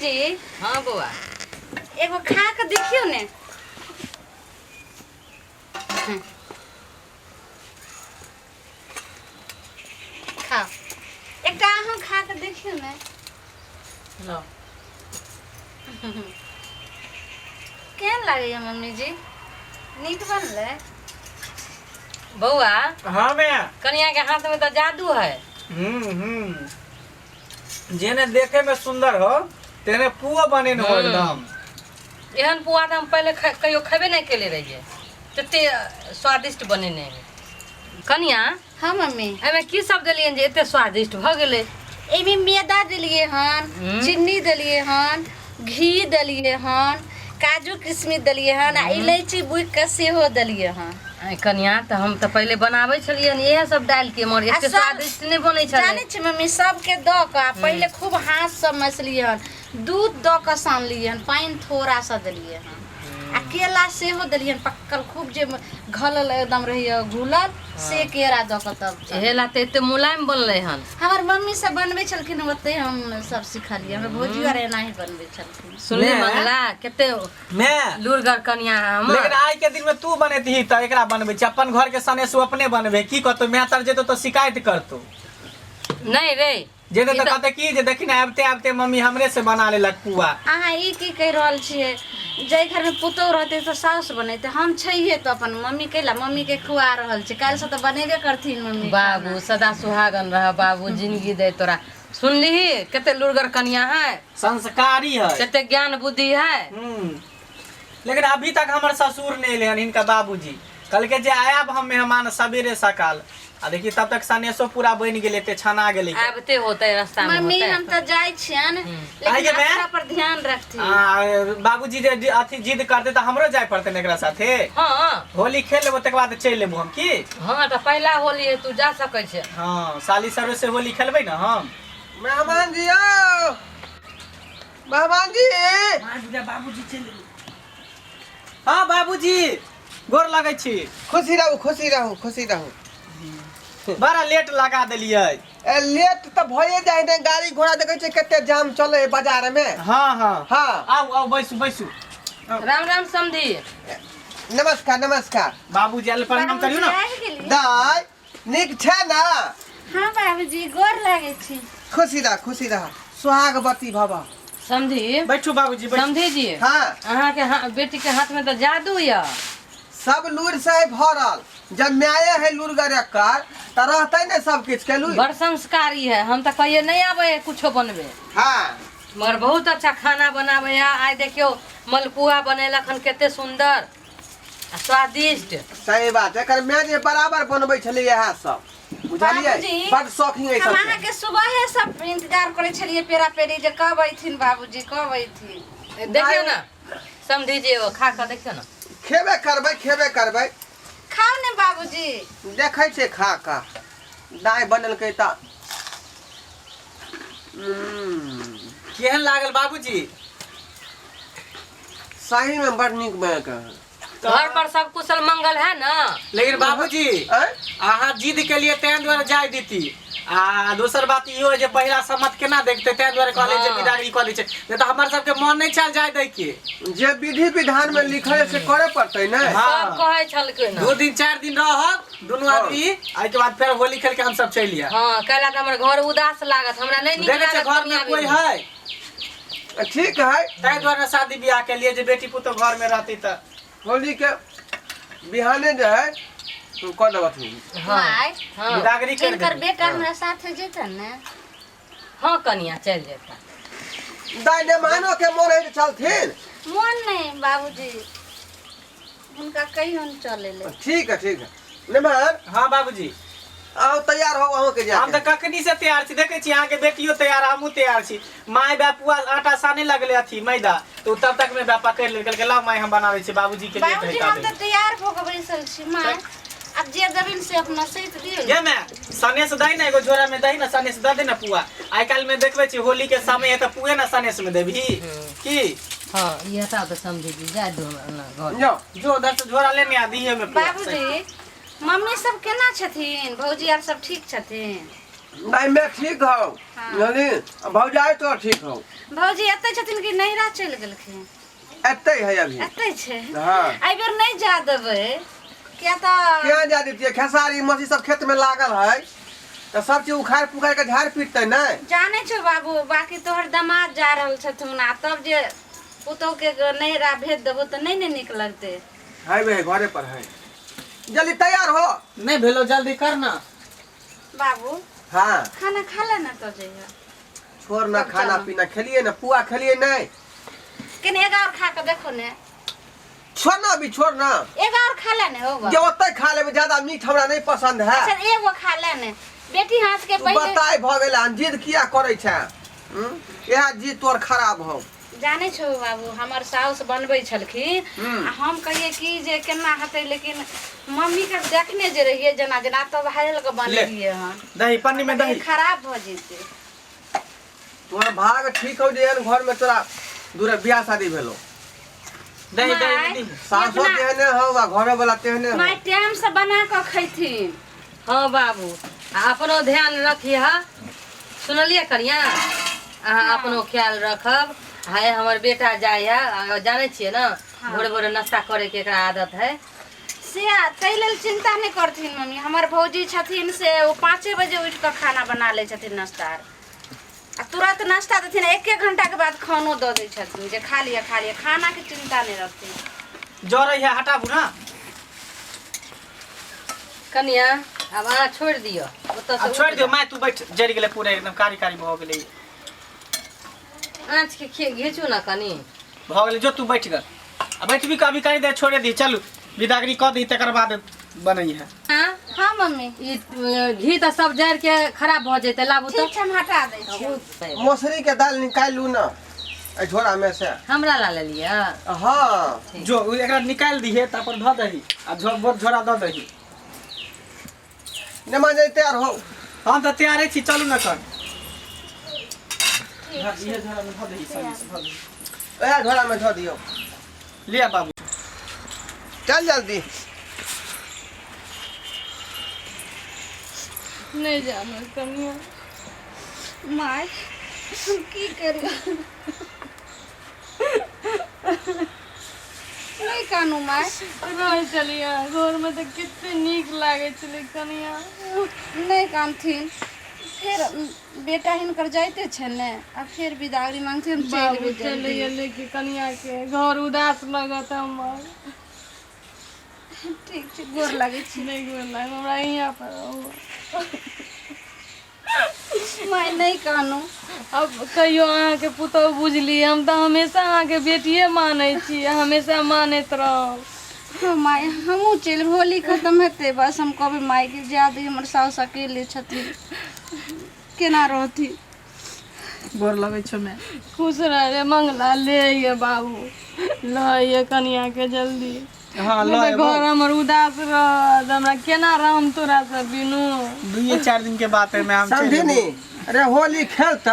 जी। हाँ बउआ एगो खा के देखियो ने। खाओ एकटा अहाँ खा के देखियो ने। लो केहन लागैया मम्मी जी? नीक बनले? बउआ हाँ मैं कन्या के हाथ में तो जादू है। जेने देखे में सुंदर हो तेने पुआ बने न हो एकदम। एहन पुआ तो हम पहले कहियो खेबे नहीं केले रहिए, तते स्वादिष्ट बनेने कन्या। हाँ मम्मी। एमे की सब देलिए जे एते स्वादिष्ट भ गेले? एमे मैदा देलिए हन, चीनी देलिए हन, घी देलिए हन, काजू किशमिश देलिए हन, आ इलायची बुक के सेहो देलिए हन। कन्या तो हम तो पहले बनावे छलिए यह सब डाल के, मगर एते स्वादिष्ट नहीं बनै छले। जाने छी मम्मी सबके द के पहले खूब हाथ से मसलिए हन, दूध द के सानलिए हन, पानी थोड़ा सा देलिए हन, आ केला सेहो देलिए हन पक्कल खूब जे घलल एकदम रहिए घुलल से केरा द के तब हेला ते एते मुलायम बनले हन। हमर मम्मी सब बनबै छलखिन ओते हम सब सिखलिए। हमर भौजी आर एना ही बनबै छलखिन। सुनले मंगला केते मैं लुरगर कन्या हम। लेकिन आज के दिन में तू बनेती त एकरा बनबै छी, अपन घर के सनेस अपने बनबे की कहतो मैं तर जेतो तो शिकायत करतो नहीं रे जे तो कहते की जे देखी ना आबते आबते मम्मी हमरे से बना लेलक पुआ। अहाँ ई की कह रहल छियै? जै घर में पुतौ रहते तो साउस बनैते, हम छैहे तो अपन मम्मी कैला मम्मी के खुआ रहल छै, काल से तो बनेबे करथिन मम्मी। बाबू सदा सुहागन रह बाबू, जिंदगी दे तोरा। सुनली केते लुरगर कन्या है, संस्कारी है, केते ज्ञान बुद्धि है। लेकिन अभी तक हमारे ससुर नहीं ले इनका बाबूजी कल के जे आयब हम मेहमान सवेरे सकाल आ देखी तब तक सनेसो पूरा बन गेले ते छना गेले। आबते होते रास्ता में मम्मी होते। हम तो जाय छियन, लेकिन अपना पर ध्यान रखथिन। बाबूजी जे अथी जिद करते तो हमरो जाय पड़ते न एकरा साथे। हां होली खेल लेबो तक बाद चल लेबो हम की। हां तो पहला होली है, तू जा सकै छे। हां साली सरो से होली खेलबै न हम। मेहमान जी आओ, मेहमान जी। बाबूजी चल। हां बाबूजी गोर लागै छी। खुशी रहू खुशी रहू खुशी रहू। बड़ा लेट लगा देलिए। लेट तो भये जाए ने, गाड़ी घोड़ा देखे छे कते जाम चले बाजार में। हां हां हां आओ आओ बैसू बैसू। राम राम समधी। नमस्कार नमस्कार। बाबूजी आल प्रणाम करियो ना। दाई निक छे ना? हां बाबूजी गोर लागे छी। खुशी रह सुहागवती भव। समधी बैठू बाबूजी बैठू। समधी जी हां अहाँ के बेटी के हाथ में तो जादू या। सब लूर से भरल, जब न्याय है लूरगर कर त रहते ने सब किछ के लूर। बड़ संस्कारी है, हम तो कहिए नहीं आवे कुछो बनबे। हां मगर बहुत अच्छा खाना बनावे है। आज देखियो मलपुआ बनेलक हन, केते सुंदर आ स्वादिष्ट। सही बात है, कर मैं जे बराबर बनबै छली यह सब बुझलिए, बड़ शौकीन है हम सब। अहाँ के सुबह है सब इंतजार करे छलिए पेरा पेरी जे कब अइथिन बाबूजी कब अइथिन। देखियो ना समधी जी वो खा कर देखियो ना। खेबे करबै खाओ ने बाबूजी। देखै छे खा का दाई बनल के त केहन लागल बाबूजी? सही में बड़ निक बन के। घर पर सब कुशल मंगल है ना? लेकिन बाबूजी अहाँ जिद के लिए तें द्वारा जाय दीती। आ दोसर बात इहो है जे पहिला सम्मत केना देखते तें द्वारा कहले जे विदाई क दै छै, नै त हमर सब के मन नै चल जाय दै के। जे विधि विधान में लिखल से करे पड़ते ने। सब कहे छलकै ना 2 दिन 4 दिन रहब दुनु आदमी, आई के बाद फेर होली खेल के हम सब चलिया। हां कहला त हमर घर उदास लागत, हमरा नहीं नीक देखे लागत। घर में कोई है ठीक है, तै द्वारा शादी ब्याह के लिए जे बेटी पुतो घर में रहती त होली के बिहाने जो है कर देबथु। हां हां विदागरी कर इनकर दे। बेटा हमरा साथ जेतन ने। हां कन्या चल जेता। दाई ने मानो के मोर है चलथिन। मन नहीं बाबूजी, उनका कहियो न चले ले। ठीक है नमन। हां बाबूजी आओ तैयार हो अहो के जा। हम त कखनी से तैयार छी, देखे छी अहाँ के बेटियो तैयार, हमहू तैयार छी। माय बापुआ आटा साने लगले अथी मैदा, तो तब तक में बापा कर लेल के ला माय हम बनावे छी बाबूजी के लिए बाबूजी कहता हम तो तैयार हो के बैसल छी। मां अब जे जमीन से अपना सहित दियो। ये मैं सनेस दई ना, एगो झोरा में दही ना सनेस द दे ना पुआ। आई काल में देखबे छी होली के समय है त पुए ना सनेस में देबी की। हां ये तो समझी जी जा दो ना घर। जो 10 झोरा लेने आ दिए में पुआ। बाबूजी मम्मी सब केना छथिन? भौजी आर सब ठीक छथिन? नहीं मैं ठीक हूँ हाँ। नहीं भौजाई तो ठीक हूँ। भौजी एते छथिन कि नैहरा चलि गेलखिन? एते है अभी। एते छै। हाँ एहि बेर नहीं जा देबै क्या तो क्या जा देती है, खेसारी मसी सब खेत में लागल है तो सब चीज उखाड़ पुखाड़ के झाड़ पीटते न। जाने छो बाबू, बाकी तोहर दामाद जा रहल छथुन आ तब जे पुतोह के नैहरा भेज देबो तो नहीं नीक लगते। है वे घरे पर है। जल्दी तैयार हो। नहीं भेलो जल्दी करना। बाबू हाँ खाना खा लेना तो जइया। छोड़ ना कब खाना जाना? पीना खेलिए ना, पुआ खेलिए नहीं। कने एक और खा के देखो ने। छोड़ ना अभी, छोड़ ना। एक और खा लेने होगा। जो ओते खा लेबे, ज्यादा मीठ हमरा नहीं पसंद है। अच्छा एगो खा लेने। बेटी हाथ के तू पहले बताई भ गेला जिद किया करे छै? यह जिद तोर खराब हो। जाने छो बाबू, हमर साउस बनबै छलखिन हम्म। आ हम कहिए कि जे केना हेतै, लेकिन मम्मी के देखने जे रहिए जना जना तब हायल के बनेलिए हन। दही पन्नी में दही। खराब भ जेतै। तोर भाग ठीक हो जेहन घर में तोरा दूर बियाह शादी भेलो। दही दही माय, में दही। सासो अपना- तेहने हो आ घरे वाला तेहने हो। माय टाइम से बना के खैथिन। हाँ बाबू, आ अपनो ध्यान रखिए। सुनलिए करिया, अहाँ अपनो ख्याल रखब। हाय हमर बेटा जाय है, जाने छिए ना भोरे भोरे नाश्ता करे के एकरा आदत है। से तै लेल चिंता नहीं करथिन मम्मी। हमर भौजी छथिन से वो 5 बजे उठ के खाना बना ले छथिन नाश्ता। आ तुरंत नाश्ता देथिन, 1 घंटा के बाद खानो दे दै छथिन जे खा लिया खाना के चिंता नहीं रखथिन। जो रही है हटाबू ना। कनिया अब अहाँ छोड़ दियो, ओतऽ से अब छोड़ उठ दियो। जा। मैं तू बैठ, जड़ गेले पूरा एकदम कारी कारी भ गेले। आँच के घीचू ना कनी। भ गेले जो तू बैठ गल। अब बैठबी कभी कहीं दे छोड़े दी। चलू विदागरी क दी तकर बाद बनई है। हाँ, हाँ मम्मी ई घी तो सब जड़ के खराब भ जेतै, लाबू तो। ठीक छै, हम हटा दै छी। मौसरी के दाल निकाल लू ना ए झोरा में से। हमरा ला लेलिए। हाँ जो एकरा निकाल दिहे तापर ध दही आ झोरा द दही। नमाज तैयार हो। हम तो तैयार छी, चलू ना कर। ये झोरा में ध दही, सामने से ध दही। ए झोरा में धो दियो। लिया बाबू। चल जल्दी। नहीं जाना कनिया। माय हम की करिए? नहीं कानू माय। रह चलिए घर में तो कितने नीक लागे चले कनिया। नहीं कानथिन। फिर बेटा हिनकर जाइते छै ने, आ फिर विदागरी मांगथिन, चलि बाबू भी चले जल्दी। गेले कि कनिया के घर उदास लगत हमर। ठीक छै, गोर लागै छी। नहीं गोर लाग हमरा यहाँ पर रहो। माय नहीं कानू। अब कहियो अहाँ के पुतौह बुझली, हम तो हमेशा अहाँ के बेटिए माने छी, हमेशा मानैत रहब। हाँ माय, हमहूँ चलि होली खत्म हेतै बस हम कहबै माय के जादे हमर साउस अकेले छथिन, केना रहती। गोर लगै छौ मैं। खुश रह रे मंगला। ले ये बाबू, ल ये कनिया के जल्दी। हां नहीं ल तो घर हमर उदास रहत, हमरा केना रहम तोरा से बिनु। 2-4 दिन के बात है। मैं हम समझिनी अरे होली खेलते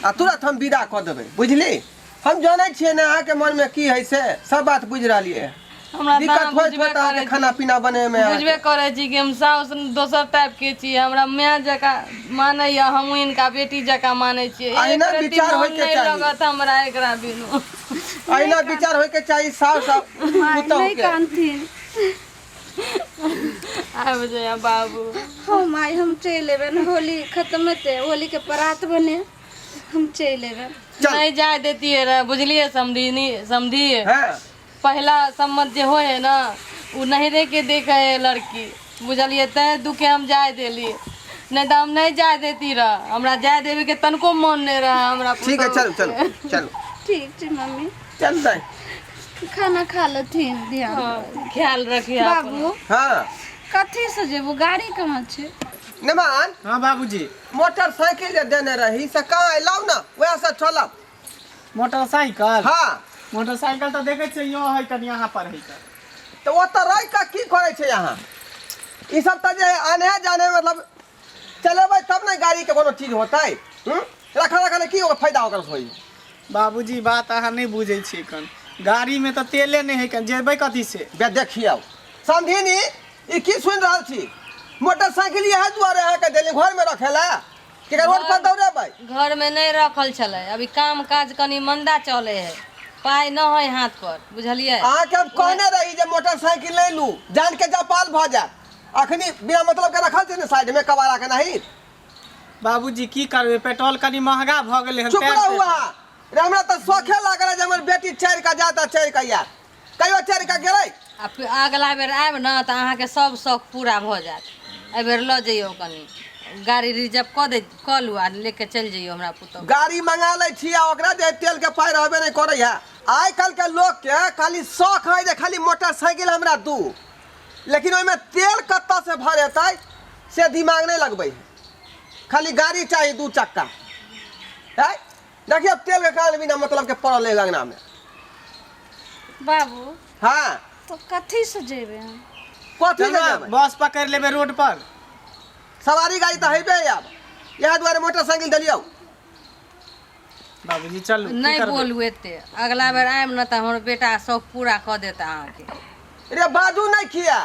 आ तुरंत हम विदा कऽ देबै, बुझली। हम जानै छियै ने अहाँ के मन में की है से सब बात बुझ रहलिए। हमरा दिक्कत दाम होइत बुझबे होइत अहाँ के करे खाना पीना बने में। बुझबे करे छी कि हम साउस दोसर टाइप के छी, हमरा माय जका माने या हम इनका बेटी जका माने छी। अहिना विचार होय के चाही। लगत हमरा एकरा बिनु। अहिना विचार होय के चाहिए सास आ माय पुतौह नहीं के। कानथिन। आबि जाय बाबू। हाँ माय हम चलि एबै ने, होली खत्म हेतै, होली के परात बने हम चलि एबै। चल। नहीं जाय देतिए रे, बुझलिए समधी। हैं पहला सम्मत जे होय है ना, उ नहरे के देखे है लड़की, बुझलिए। तै दुखे हम जाय देली, नहीं तो हम नहीं जाय देती रह। हमरा जाय देवे के तनको मन नहीं रहा हमरा। ठीक है, पुतौह चलो चलो के। चलो ठीक छै मम्मी, चल दे। खाना खा लेथिन, ध्यान हाँ, ख्याल रखिए अपना। बाबू हाँ कथी से जेबू, गाड़ी कहाँ छै? नमान हां बाबूजी। मोटरसाइकिल जे देने रही से कहाँ लाओ ना, वैसे से चलब। मोटरसाइकिल। हाँ मोटरसाइकिल तो देखे छै यो है कनी यहाँ पर है। तो वो तो रह का की करे छै यहाँ। ई सब तो जे आने जाने मतलब चलेबै तब ना गाड़ी के कोनो चीज होतै। रखा रखा की ओकर फायदा ओकर होई। बाबूजी बात अहाँ नहीं बुझे छी कन। गाड़ी में तो तेले नहीं है कन, जेबै कथी से? बे देखियो समझिनी ई की सुन रहल छी। मोटरसाइकिल यह दुआरे अहाँ के देली घर में रखेला कि रोड पर दौड़ेबै? घर में नहीं रखल छले, अभी काम काज कनी मंदा चले है, पाई न है हाथ पर, बुझलिए। अहाँ के हम कहने रही जे मोटरसाइकिल ले लू, जान के जापाल भ जाए। अखनी बिना मतलब के रखल छै ने साइड में कबाड़ा के नहीं। बाबूजी की करबे, पेट्रोल कनी महंगा भ गेलै हन। चुप रहुआ रे, हमरा त शौखे लागल है जे हमर बेटी चढ़ के जाता, चढ़ के यार कहियो चढ़ के गेलै। अगला बेर आयब न त अहाँ के सब शौक पूरा भ जात। एहि बेर ल जइयो, कनी गाड़ी रिजर्व क लू आ लेके चल जइयो हमरा पुतौ। गाड़ी मंगा लै छी आ ओकरा जे तेल के पाई रहबे नहीं करे है। आइ काल के लोग के खाली शौक है जे खाली मोटरसाइकिल हमरा दू, लेकिन ओइमे तेल कत्ता से भरेतै से दिमाग नहीं लगबै है। खाली गाड़ी चाहिए 2 चक्का है। देखिए तेल के कारण बिना मतलब के पड़ल है अंगना में। बाबू हाँ तो कथी से जेबे हम? कथी चल से बस पकड़ लेबे रोड पर। सवारी गाड़ी तो हेबे अब, यहाँ द्वारे मोटरसाइकिल दिलियो। बाबूजी चलू, की नहीं करबै? बोलू एते, अगला बेर आयब न त हमर बेटा शौक पूरा क देता अहाँ के। रे बाजू नहीं किया,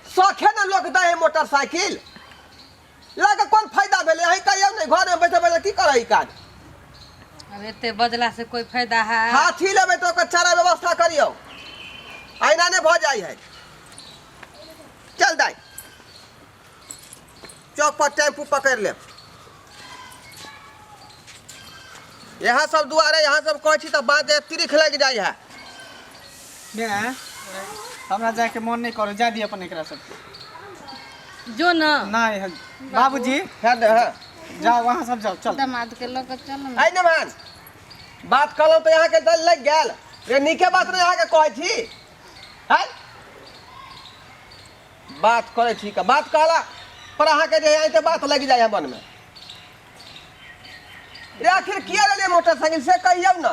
शौखे न लोग दे है मोटरसाइकिल, लगे कौन फायदा भेले? अहीं कहियो नहीं घर में बैठे बैठे की करे ई काज? अब एते बदला से कोई फायदा है? हाथी लेबै तो ओकर चारा व्यवस्था करियो, अहिना ने भ जाई है। चल दाई चौक पर टेम्पू पकड़ ले। यहाँ सब दुआरे यहाँ सब कहै छी त बात तिरिख लग जाई है। ने हमरा जाए के मन नहीं करो, जा दी अपन एकरा सब। जो न नहीं बाबूजी है जाओ, वहां सब जाओ, चल। दामाद के लोग चल ना। आई नमान बात कहलौ तो यहाँ के दल लग गेल रे, नीके बात नहीं यहाँ के कहै छी है। बात करे छी का बात कहला पर अहाँ के जे आइते बात लग जाए है मन में। रे आखिर किया ले मोटरसाइकिल से कहियो न,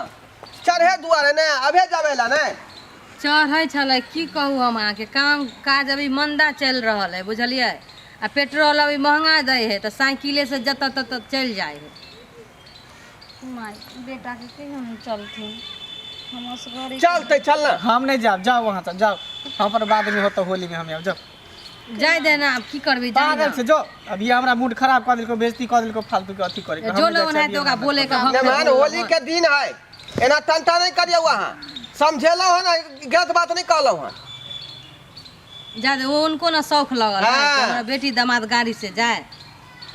चढ़े दुआरे ने अबे जावेला ने। चढ़ै छलै, की कहू हम अहाँके, काम काज अभी मंदा चल रहल है, बुझलिए। आ पेट्रोल अभी महंगा दै है, तो साइकिले से जत तत चल जाए है। माय बेटा के के हम चलथिन, हम उस गाड़ी चलते चल ना। हम नहीं जाओ, जाओ वहां से जाओ, हम पर बाद में होता होली में हम जाओ। जाय देना, अब की करबे, जाय पागल ना। से जो अभी हमरा मूड खराब कर दिलको, बेइज्जती कर दिलको, फालतू के अथी करे। जो न ओना तो का बोले का हक मेहमान होली के दिन है, एना तंता नहीं करियो वहाँ, समझेलो है ना, गलत बात नहीं कहलो है। जा दे, वो उनको ना शौक लगल है हाँ। कि हमरा बेटी दामाद गाड़ी से जाए,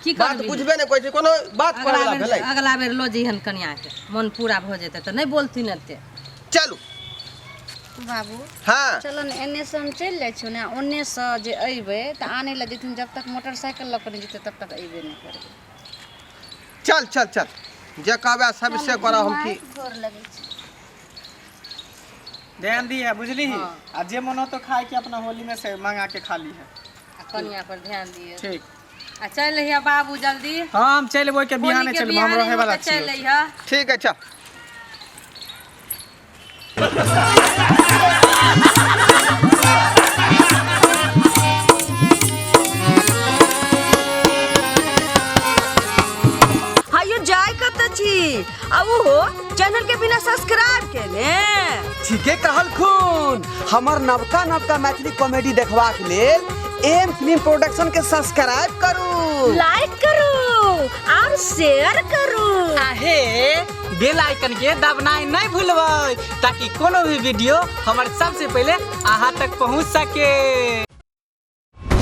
की बात करबी। बुझबे नहीं कोई छी, कोनो बात कहला भेलै। अगला बेर लो जइहन कन्या के, मन पूरा भ जेते त नहीं बोलथिन एते। चलू बाबू हाँ चलो न, एने से हम चल जाइ छी ने, ओने से जे अइबे त आने ला जेथिन, जब तक मोटरसाइकिल लक नहीं जेते तब तक अइबे नहीं करबे। चल चल चल, जे कहबे सब से करा हम की। गोर लगै छी। ध्यान दिए, बुझली। आ जे मन हो तो खाए के अपना होली में से मंगा के खा ली है। आ कन्या पर ध्यान दिए। ठीक, आ चल रहिया बाबू जल्दी, हम चलबो के बिहाने होली के चलबो, हम बिहाने रहे वाला होके चल छी। रहिया। ठीक है चल। हायो जाय कत छी, अब हो चैनल के बिना सब्सक्राइब केने। ठीके कहल खून, हमर नवका नवका मैथिली कॉमेडी देखबाक लेल एम फिल्म प्रोडक्शन के सब्सक्राइब करू, लाइक करू और शेयर करू। आहे बेल आइकन के दबनाई नहीं भूलबै, ताकि कोनो भी वीडियो हमारे सबसे पहले अहाँ तक पहुंच सके।